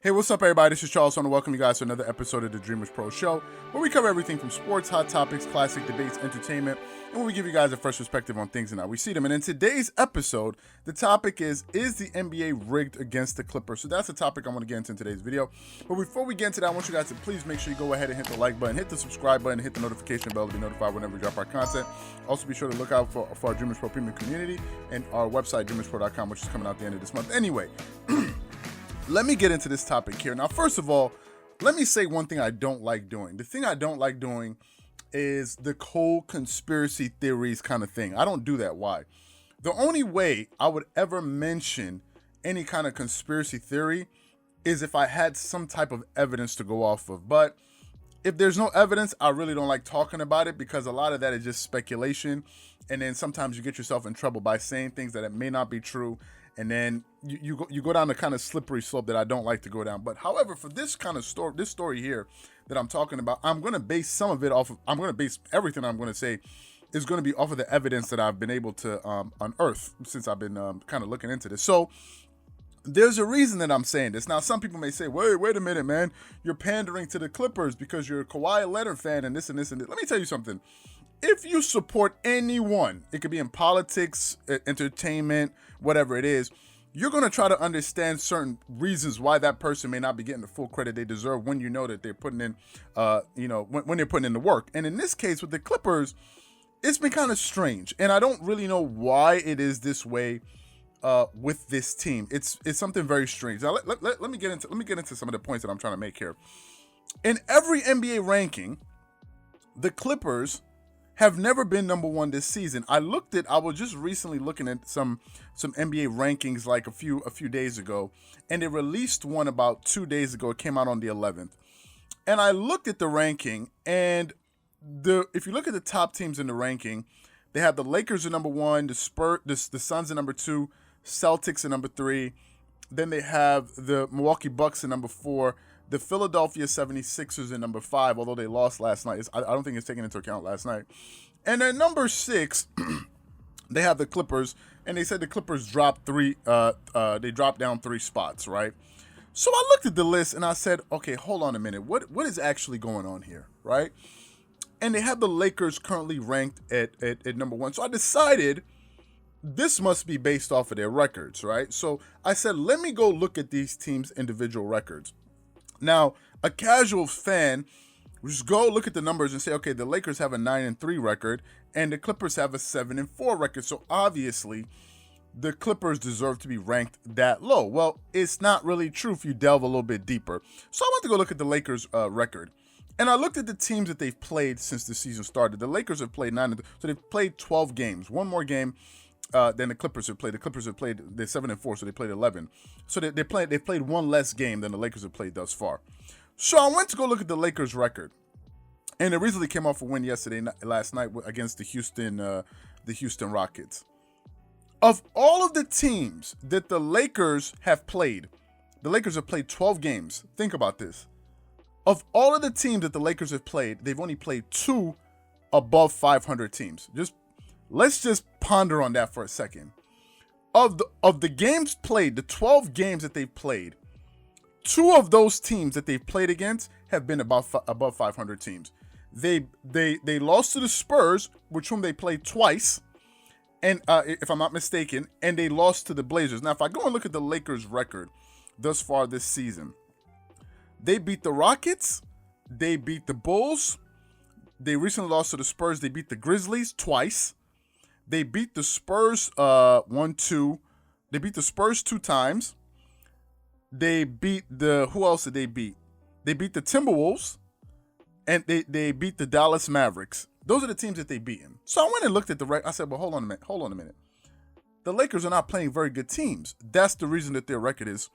Hey, what's up, everybody? This is Charles. I want to welcome you guys to another episode of the Dreamerspro Show, where we cover everything from sports, hot topics, classic debates, entertainment, and where we give you guys a fresh perspective on things and how we see them. And in today's episode, the topic is the NBA rigged against the Clippers? So that's the topic I want to get into in today's video. But before we get into that, I want you guys to please make sure you go ahead and hit the like button, hit the subscribe button, hit the notification bell to be notified whenever we drop our content. Also, be sure to look out for our Dreamerspro Premium community and our website, dreamerspro.com, which is coming out the end of this month. Anyway, let me get into this topic here. Now, first of all, let me say one thing I don't like doing. The thing I don't like doing is the whole conspiracy theories kind of thing. I don't do that. Why? The only way I would ever mention any kind of conspiracy theory is if I had some type of evidence to go off of. But if there's no evidence, I really don't like talking about it, because a lot of that is just speculation. And then sometimes you get yourself in trouble by saying things that it may not be true. And then you go down the kind of slippery slope that I don't like to go down. But however, for this kind of story, this story here that I'm talking about, I'm going to base some of it off of, I'm going to base everything I'm going to say is going to be off of the evidence that I've been able to unearth since I've been kind of looking into this. So there's a reason that I'm saying this. Now, some people may say, wait a minute, man, you're pandering to the Clippers because you're a Kawhi Leonard fan and this and this and this. Let me tell you something. If you support anyone, it could be in politics, entertainment, whatever it is, you're going to try to understand certain reasons why that person may not be getting the full credit they deserve when you know that they're putting in, when they're putting in the work. And in this case with the Clippers, it's been kind of strange. And I don't really know why it is this way with this team. It's something very strange. Now, let me get into some of the points that I'm trying to make here. In every NBA ranking, the Clippers have never been number one this season. I was just recently looking at some NBA rankings like a few days ago, and they released one about 2 days ago. It came out on the 11th. And I looked at the ranking, and if you look at the top teams in the ranking, they have the Lakers at number one, the Suns at number two, Celtics at number three. Then they have the Milwaukee Bucks at number four, the Philadelphia 76ers at number five, although they lost last night. I don't think it's taken into account last night. And at number six, they have the Clippers, and they said the Clippers dropped they dropped down 3 spots, right? So I looked at the list and I said, okay, hold on a minute. What is actually going on here, right? And they have the Lakers currently ranked at number one. So I decided this must be based off of their records, right? So I said, let me go look at these teams' individual records. Now, a casual fan would just go look at the numbers and say, okay, the Lakers have a 9-3 record and the Clippers have a 7-4 record. So obviously, the Clippers deserve to be ranked that low. Well, it's not really true if you delve a little bit deeper. So I went to go look at the Lakers' record. And I looked at the teams that they've played since the season started. The Lakers have played 9, so they've played 12 games. One more game than the Clippers have played. The Clippers have played, they're 7-4, so they played 11. So they've played one less game than the Lakers have played thus far. So I went to go look at the Lakers' record, and it recently came off a win last night against the Houston Rockets. Of all of the teams that the Lakers have played 12 games. Think about this. Of all of the teams that the Lakers have played, they've only played 2 above 500 teams. Let's just ponder on that for a second. Of the games played, the 12 games that they've played, 2 of those teams that they've played against have been above 500 teams. They lost to the Spurs, with whom they played twice, and if I'm not mistaken, and they lost to the Blazers. Now, if I go and look at the Lakers' record thus far this season, they beat the Rockets, they beat the Bulls, they recently lost to the Spurs, they beat the Grizzlies twice, they beat the Spurs 1-2, they beat the Spurs 2 times, they beat who else did they beat? They beat the Timberwolves, and they beat the Dallas Mavericks. Those are the teams that they beaten. So I went and looked at the record. I said, well, hold on a minute. The Lakers are not playing very good teams. That's the reason that their record is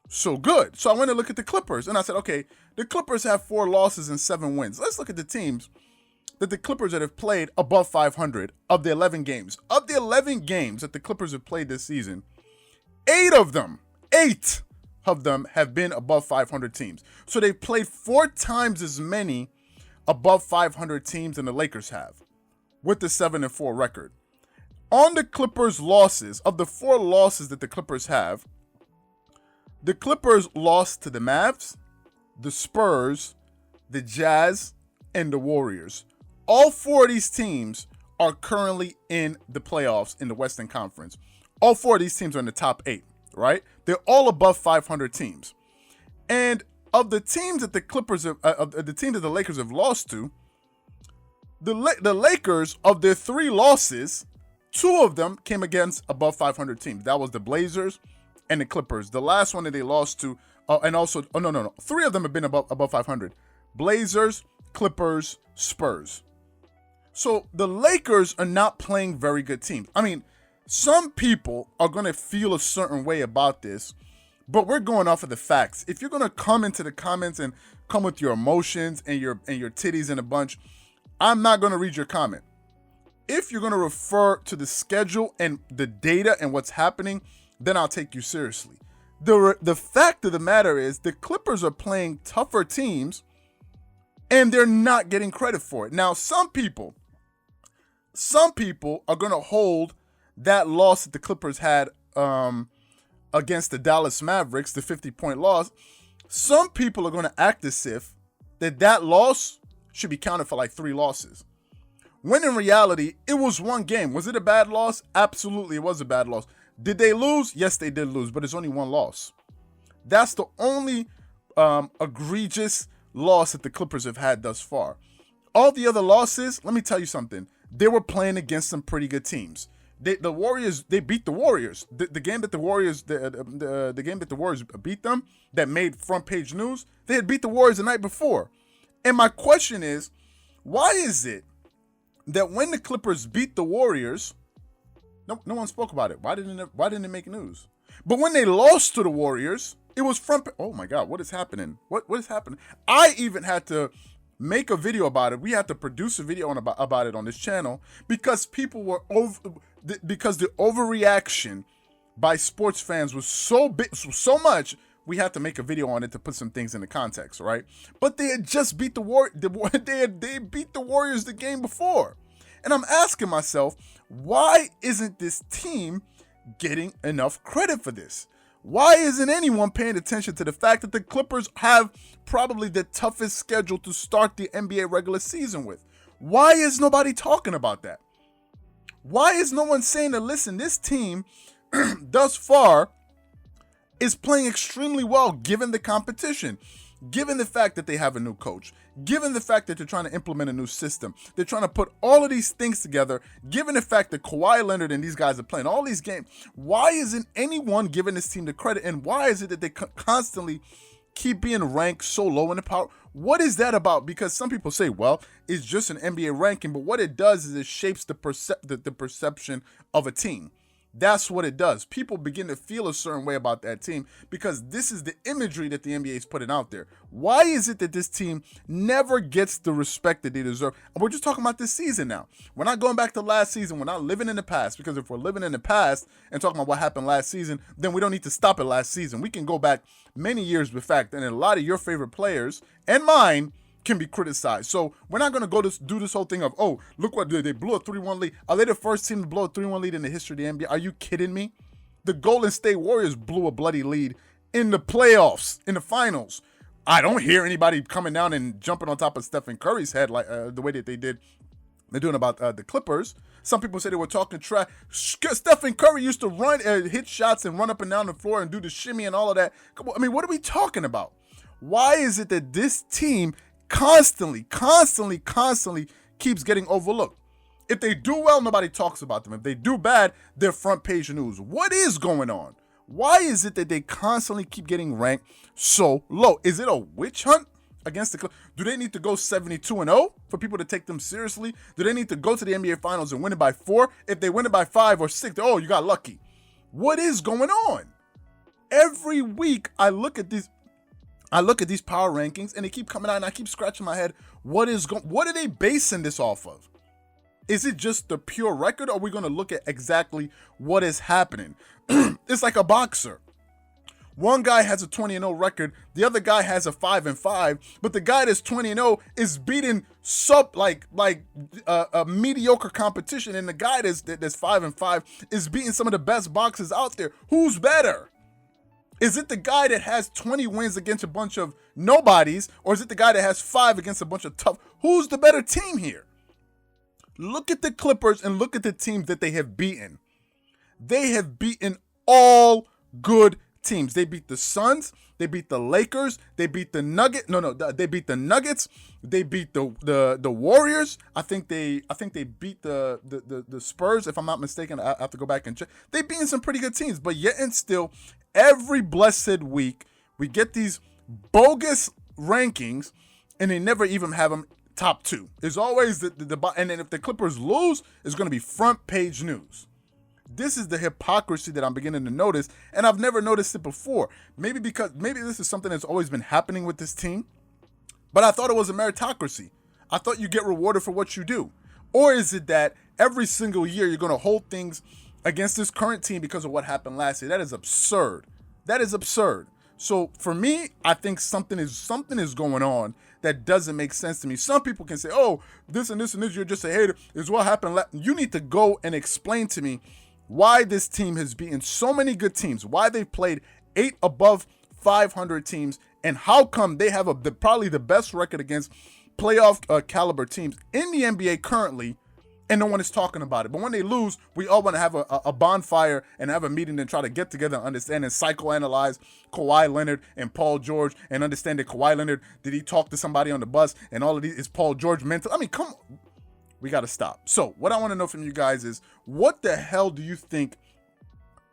so good. So I went and looked at the Clippers, and I said, okay, the Clippers have 4 losses and 7 wins. Let's look at the teams that the Clippers that have played above 500 of the 11 games. Of the 11 games that the Clippers have played this season, 8 of them have been above 500 teams. So they've played 4 times as many above 500 teams than the Lakers have, with the 7-4 record. On the Clippers' losses, of the 4 losses that the Clippers have, The Clippers lost to the Mavs, the Spurs, the Jazz, and the Warriors. All 4 of these teams are currently in the playoffs in the Western Conference. All 4 of these teams are in the top 8, right? They're all above 500 teams. And of the teams that the the Lakers have lost to, the Lakers, of their 3 losses, 2 of them came against above 500 teams. That was the Blazers and the Clippers. The last one that they lost to, 3 of them have been above 500. Blazers, Clippers, Spurs. So the Lakers are not playing very good teams. I mean, some people are going to feel a certain way about this, but we're going off of the facts. If you're going to come into the comments and come with your emotions and your titties in a bunch, I'm not going to read your comment. If you're going to refer to the schedule and the data and what's happening, then I'll take you seriously. The fact of the matter is the Clippers are playing tougher teams and they're not getting credit for it. Now, some people are going to hold that loss that the Clippers had against the Dallas Mavericks, the 50-point loss. Some people are going to act as if that loss should be counted for like 3 losses. When in reality, it was 1 game. Was it a bad loss? Absolutely, it was a bad loss. Did they lose? Yes, they did lose, but it's only 1 loss. That's the only egregious loss that the Clippers have had thus far. All the other losses, let me tell you something. They were playing against some pretty good teams. The Warriors, they beat the Warriors. The game that the Warriors, the game that the Warriors beat them, that made front page news, they had beat the Warriors the night before. And my question is, why is it that when the Clippers beat the Warriors, no one spoke about it? Why didn't it make news? But when they lost to the Warriors, it was front. Oh my God, what is happening? What is happening? I even had to make a video about it. We had to produce a video about it on this channel because people were because the overreaction by sports fans was so big, so much. We had to make a video on it to put some things into context, right? But they had just beat they beat the Warriors the game before. And I'm asking myself, why isn't this team getting enough credit for this? Why isn't anyone paying attention to the fact that the Clippers have probably the toughest schedule to start the NBA regular season with? Why is nobody talking about that? Why is no one saying that, listen, this team thus far is playing extremely well given the competition, given the fact that they have a new coach, given the fact that they're trying to implement a new system, they're trying to put all of these things together, given the fact that Kawhi Leonard and these guys are playing all these games. Why isn't anyone giving this team the credit? And why is it that they constantly keep being ranked so low in the power? What is that about? Because some people say, well, it's just an NBA ranking, but what it does is it shapes the perception of a team. That's what it does. People begin to feel a certain way about that team because this is the imagery that the NBA is putting out there. Why is it that this team never gets the respect that they deserve? And we're just talking about this season now. We're not going back to last season. We're not living in the past, because if we're living in the past and talking about what happened last season, then we don't need to stop at last season. We can go back many years with fact, and a lot of your favorite players and mine can be criticized. So we're not going to do this whole thing of, oh, look what they blew a 3-1 lead. Are they the first team to blow a 3-1 lead in the history of the NBA? Are you kidding me? The Golden State Warriors blew a bloody lead in the playoffs, in the finals. I don't hear anybody coming down and jumping on top of Stephen Curry's head like the way that they're doing about the Clippers. Some people say they were talking trash. Stephen Curry used to run, hit shots and run up and down the floor and do the shimmy and all of that. I mean, what are we talking about? Why is it that this team constantly keeps getting overlooked? If they do well, nobody talks about them. If they do bad, they're front page news. What is going on? Why is it that they constantly keep getting ranked so low? Is it a witch hunt against the Clippers? Do they need to go 72-0 for people to take them seriously? Do they need to go to the NBA Finals and win it by 4? If they win it by 5 or 6, oh, you got lucky. What is going on? Every week I look at these power rankings and they keep coming out and I keep scratching my head. What are they basing this off of? Is it just the pure record, or are we going to look at exactly what is happening? It's like a boxer. One guy has a 20-0 record, the other guy has a 5-5, but the guy that's 20-0 is beating a mediocre competition, and the guy that's 5-5 is beating some of the best boxers out there. Who's better? Is it the guy that has 20 wins against a bunch of nobodies, or is it the guy that has 5 against a bunch of tough? Who's the better team here? Look at the Clippers and look at the teams that they have beaten. They have beaten all good teams. They beat the Suns. They beat the Lakers. They beat the Nuggets. They beat the Nuggets. They beat the Warriors. I think they beat the Spurs, if I'm not mistaken. I have to go back and check. They beaten some pretty good teams, but yet and still, every blessed week we get these bogus rankings, and they never even have them top 2. It's always and then if the Clippers lose, it's going to be front page news. This is the hypocrisy that I'm beginning to notice, and I've never noticed it before. Maybe this is something that's always been happening with this team, but I thought it was a meritocracy. I thought you get rewarded for what you do. Or is it that every single year you're going to hold things against this current team because of what happened last year? That is absurd. That is absurd. So for me, I think something is going on that doesn't make sense to me. Some people can say, oh, this and this and this, you're just a hater. Is what happened. You need to go and explain to me why this team has beaten so many good teams, why they've played 8 above 500 teams, and how come they have probably the best record against playoff caliber teams in the NBA currently, and no one is talking about it. But when they lose, we all want to have a bonfire and have a meeting and try to get together and understand and psychoanalyze Kawhi Leonard and Paul George and understand that Kawhi Leonard, did he talk to somebody on the bus, and all of these, is Paul George mental? I mean, come on. We got to stop. So what I want to know from you guys is, what the hell do you think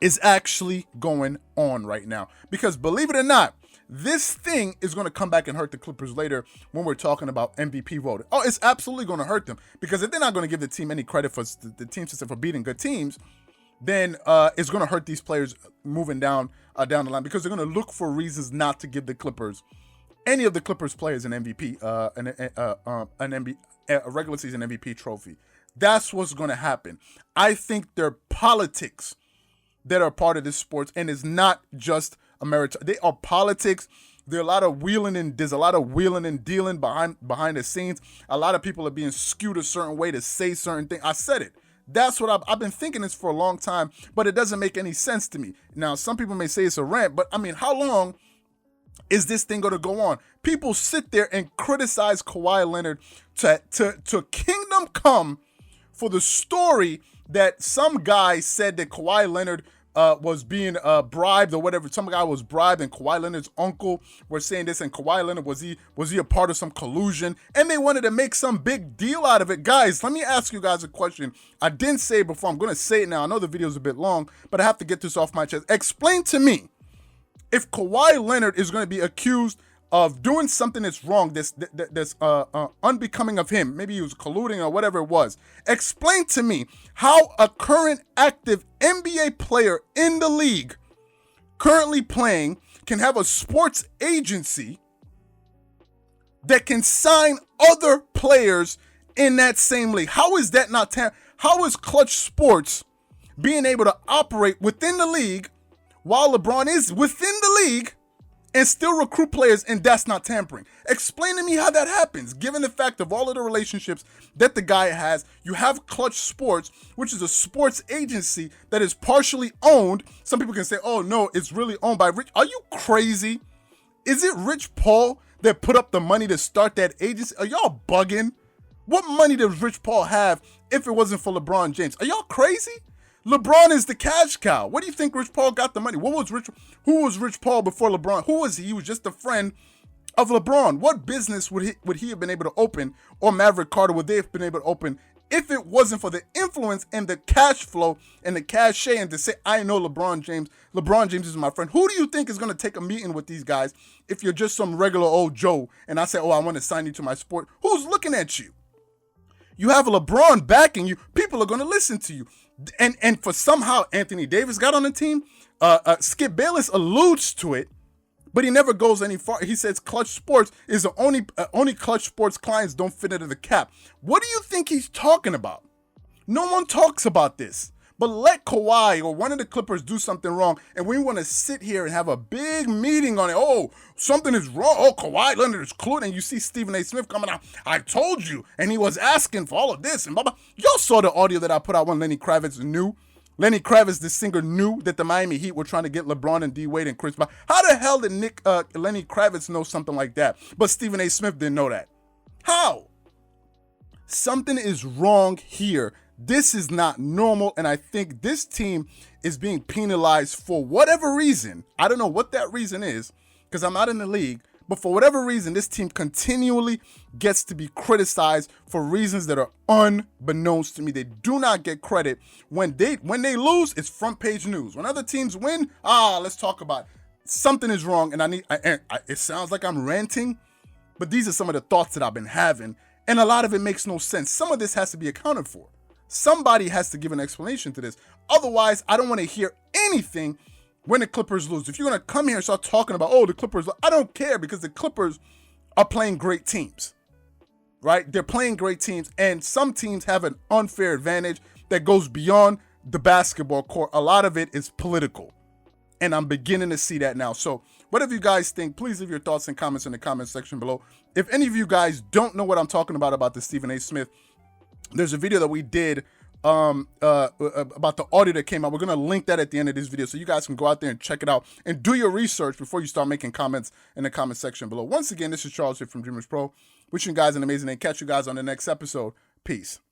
is actually going on right now? Because believe it or not, this thing is going to come back and hurt the Clippers later when we're talking about MVP voting. Oh, it's absolutely going to hurt them, because if they're not going to give the team any credit for the team system for beating good teams, then it's going to hurt these players moving down the line, because they're going to look for reasons not to give the Clippers, any of the Clippers players, an MVP, a regular season MVP trophy. That's what's going to happen. I think there are politics that are part of this sports, and it's not just America. They are politics. There's a lot of wheeling and dealing behind the scenes. A lot of people are being skewed a certain way to say certain things. I said it. That's what I've been thinking this for a long time, but it doesn't make any sense to me. Now, some people may say it's a rant, but I mean, how long is this thing going to go on? People sit there and criticize Kawhi Leonard to kingdom come for the story that some guy said that Kawhi Leonard was being bribed or whatever. Some guy was bribed, and Kawhi Leonard's uncle was saying this, and Kawhi Leonard, was he a part of some collusion? And they wanted to make some big deal out of it. Guys, let me ask you guys a question. I didn't say it before. I'm going to say it now. I know the video's a bit long, but I have to get this off my chest. Explain to me, if Kawhi Leonard is going to be accused of doing something that's wrong, that's unbecoming of him, maybe he was colluding or whatever it was, explain to me how a current active NBA player in the league currently playing can have a sports agency that can sign other players in that same league. How is that not how is Clutch Sports being able to operate within the league while LeBron is within the league and still recruit players, and that's not tampering? Explain to me how that happens, given the fact of all of the relationships that the guy has. You have Clutch Sports, which is a sports agency that is partially owned. Some people can say, oh no, it's really owned by Rich. Are you crazy? Is it Rich Paul that put up the money to start that agency? Are y'all bugging? What money does Rich Paul have if it wasn't for LeBron James? Are y'all crazy? LeBron is the cash cow. What do you think Rich Paul got the money? Who was Rich Paul before LeBron? Who was he? He was just a friend of LeBron. What business would he have been able to open, or Maverick Carter would they have been able to open, if it wasn't for the influence and the cash flow and the cachet, and to say, I know LeBron James. LeBron James is my friend. Who do you think is going to take a meeting with these guys if you're just some regular old Joe and I say, oh, I want to sign you to my sport? Who's looking at you? You have LeBron backing you. People are going to listen to you. And for somehow Anthony Davis got on the team. Skip Bayless alludes to it, but he never goes any far. He says Clutch Sports is the only Clutch Sports clients don't fit into the cap. What do you think he's talking about? No one talks about this. But let Kawhi or one of the Clippers do something wrong, and we want to sit here and have a big meeting on it. Oh, something is wrong. Oh, Kawhi Leonard is clued. And you see Stephen A. Smith coming out. I told you. And he was asking for all of this and blah, blah. Y'all saw the audio that I put out when Lenny Kravitz knew Lenny Kravitz, the singer, knew that the Miami Heat were trying to get LeBron and D Wade and Chris Paul. How the hell did Lenny Kravitz know something like that, but Stephen A. Smith didn't know that? How? Something is wrong here. This is not normal, and I think this team is being penalized for whatever reason. I don't know what that reason is, because I'm not in the league, but for whatever reason, this team continually gets to be criticized for reasons that are unbeknownst to me. They do not get credit. When they lose, it's front page news. When other teams win, let's talk about it. Something is wrong, and it sounds like I'm ranting, but these are some of the thoughts that I've been having, and a lot of it makes no sense. Some of this has to be accounted for. Somebody has to give an explanation to this. Otherwise, I don't want to hear anything when the Clippers lose. If you're going to come here and start talking about, the Clippers, I don't care, because the Clippers are playing great teams, right? They're playing great teams, and some teams have an unfair advantage that goes beyond the basketball court. A lot of it is political, and I'm beginning to see that now. So whatever you guys think, please leave your thoughts and comments in the comment section below. If any of you guys don't know what I'm talking about the Stephen A. Smith, there's a video that we did about the audio that came out. We're going to link that at the end of this video so you guys can go out there and check it out and do your research before you start making comments in the comment section below. Once again, this is Charles here from Dreamerspro. Wishing you guys an amazing day. Catch you guys on the next episode. Peace.